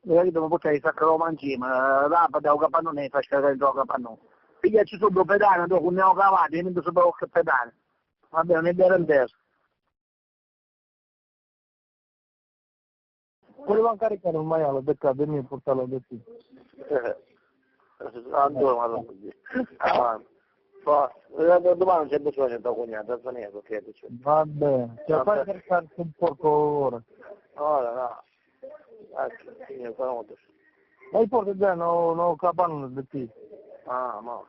Io devo portare il sacco insieme, là da un capannone e fa scaricare dentro il capannone. Pigliaci su due pedane, dopo ne ho cavati, e mentre sopra qualche pedane. Va bene, è vero inteso. Volevo caricare un maiale, peccato, e portarlo da qui. Domani c'è bisogno di cognato, perché c'è. Va bene, cioè fai caricarsi un poco ora. Ora no. Ma il porto già non capano da qui. Ma.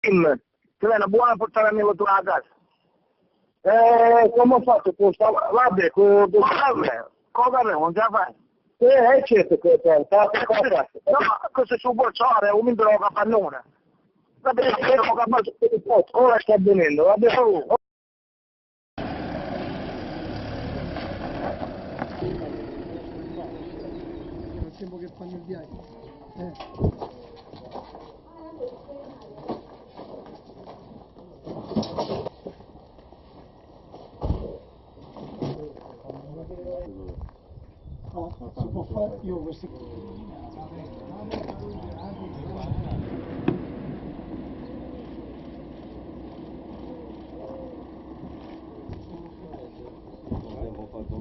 Ti viene una buona portata a me tua casa. Come ho fatto questo? Vabbè, Cosa non ce la fai? Certo che è No, questo è sul porciare, un minuto lo capannone. Vabbè, ora sta avvenendo, vabbè. Il tempo che fanno il viaggio. Si può fare io questi abbiamo fatto